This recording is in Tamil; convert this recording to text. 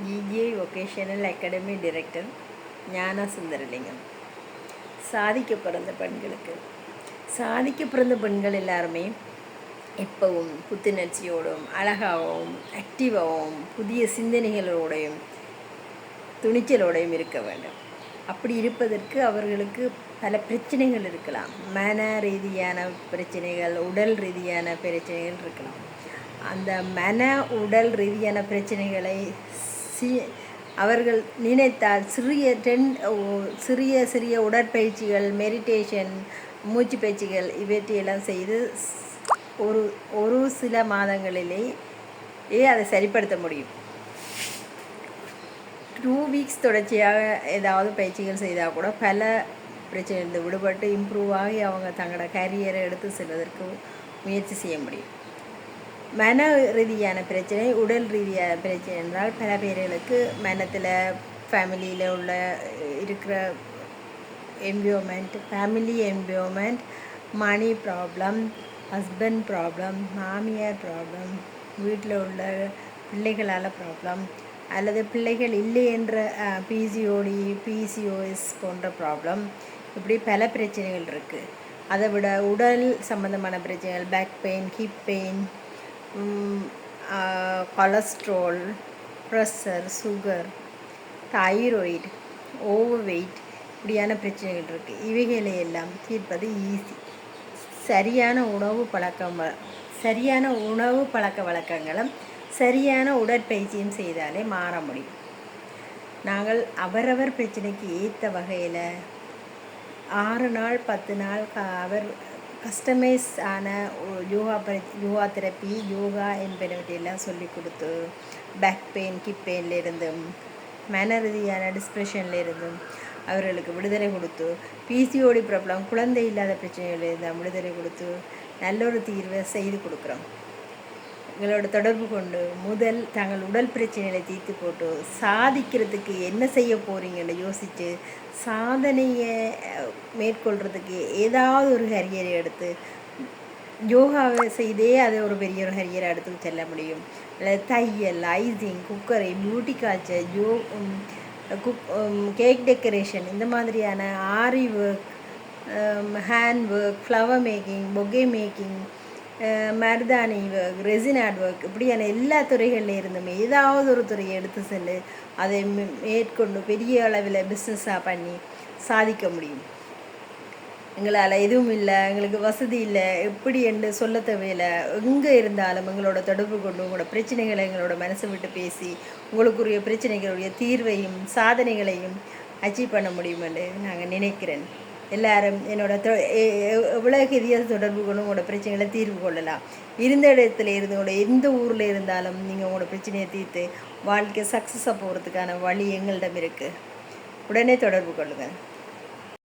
GGI வொகேஷனல் அகாடமி டைரக்டர் ஞான சுந்தரலிங்கம். சாதிக்க பிறந்த பெண்கள் எல்லாருமே எப்பவும் புத்துணர்ச்சியோடும் அழகாகவும் ஆக்டிவாகவும் புதிய சிந்தனைகளோடையும் துணிச்சலோடையும் இருக்க வேண்டும். அப்படி இருப்பதற்கு அவர்களுக்கு பல பிரச்சனைகள் இருக்கலாம். மன ரீதியான பிரச்சனைகள், உடல் ரீதியான பிரச்சனைகள் இருக்கலாம். அந்த மன உடல் ரீதியான பிரச்சனைகளை அவர்கள் நினைத்தால் சிறிய சிறிய உடற்பயிற்சிகள், மெடிடேஷன், மூச்சு பயிற்சிகள் இவற்றையெல்லாம் செய்து ஒரு சில மாதங்களிலேயே அதை சரிப்படுத்த முடியும். 2 வீக்ஸ் தொடர்ச்சியாக ஏதாவது பயிற்சிகள் செய்தால் கூட பல பிரச்சனையிலிருந்து விடுபட்டு இம்ப்ரூவ் ஆகி அவங்க தங்களோட கரியரை எடுத்து செல்வதற்கு முயற்சி செய்ய முடியும். மன ரீதியான பிரச்சனை, உடல் ரீதியான பிரச்சனை என்றால் பல பேர்களுக்கு மனத்தில் ஃபேமிலியில் உள்ள இருக்கிற family environment, money problem, husband problem, மாமியார் ப்ராப்ளம், வீட்டில் உள்ள பிள்ளைகளால் ப்ராப்ளம், அல்லது பிள்ளைகள் இல்லை என்ற PCOS போன்ற ப்ராப்ளம், இப்படி பல பிரச்சனைகள் இருக்குது. அதை விட உடல் சம்மந்தமான பிரச்சனைகள், back pain, hip pain, cholesterol, pressure, sugar, thyroid, over weight இப்படியான பிரச்சனைகள் இருக்குது. இவைகளையெல்லாம் தீர்ப்பது ஈஸி. சரியான உணவு பழக்க வழக்கங்களும் சரியான உடற்பயிற்சியும் செய்தாலே மாற முடியும். நாங்கள் அவரவர் பிரச்சனைக்கு ஏற்ற வகையில் 6 நாள் 10 நாள் கஸ்டமைஸ் ஆன யோகா தெரப்பி, யோகா என்பனவற்றையெல்லாம் சொல்லி கொடுத்து பேக் பெயின், ஹிப் பெயின்லேருந்தும் மன ரீதியான டிஸ்ப்ரெஷன்லேருந்தும் அவர்களுக்கு விடுதலை கொடுத்து, PCOD ப்ராப்ளம், குழந்தை இல்லாத பிரச்சனைகளிலிருந்து விடுதலை கொடுத்து நல்ல ஒரு தீர்வை செய்து கொடுக்குறோம். எங்களோட தொடர்பு கொண்டு முதல் தங்கள் உடல் பிரச்சனைகளை தீர்த்து போட்டு சாதிக்கிறதுக்கு என்ன செய்ய போகிறீங்கன்னு யோசித்து சாதனையை மேற்கொள்கிறதுக்கு ஏதாவது ஒரு கரியரை எடுத்து யோகாவை செய்தே அதை ஒரு பெரிய ஒரு கரியரை எடுத்து செல்ல முடியும். தையல், ஐசிங், குக்கரை, பியூட்டி காய்ச்சல், கேக் டெக்கரேஷன், இந்த மாதிரியான ஆரி work, hand work, flower making, bouquet making, மருதாணி ஒர்க், ரெசின் ஆர்ட் ஒர்க், இப்படியான எல்லா துறைகளில் இருந்தும் ஏதாவது ஒரு துறையை எடுத்து சென்று அதை மேற்கொண்டு பெரிய அளவில் பிஸ்னஸாக பண்ணி சாதிக்க முடியும். எங்களால் எதுவும் இல்லை, எங்களுக்கு வசதி இல்லை, எப்படி என்று சொல்ல தேவையில்லை. எங்கே இருந்தாலும் எங்களோட தொடர்பு கொண்டு உங்களோட பிரச்சனைகளை எங்களோட மனசை விட்டு பேசி உங்களுக்குரிய பிரச்சனைகளுடைய தீர்வையும் சாதனைகளையும் அச்சீவ் பண்ண முடியும் என்று நாங்கள் நினைக்கிறேன். எல்லாரும் என்னோட எவ்வளோ ரீதியாக தொடர்பு கொண்டு உங்களோட பிரச்சனைகளை தீர்வு கொள்ளலாம். இருந்த இடத்துல இருந்து எந்த ஊரில் இருந்தாலும் நீங்கள் உங்களோட பிரச்சனையை தீர்த்து வாழ்க்கை சக்ஸஸாக போகிறதுக்கான வழி எங்களிடம் இருக்குது. உடனே தொடர்பு கொள்ளுங்கள்.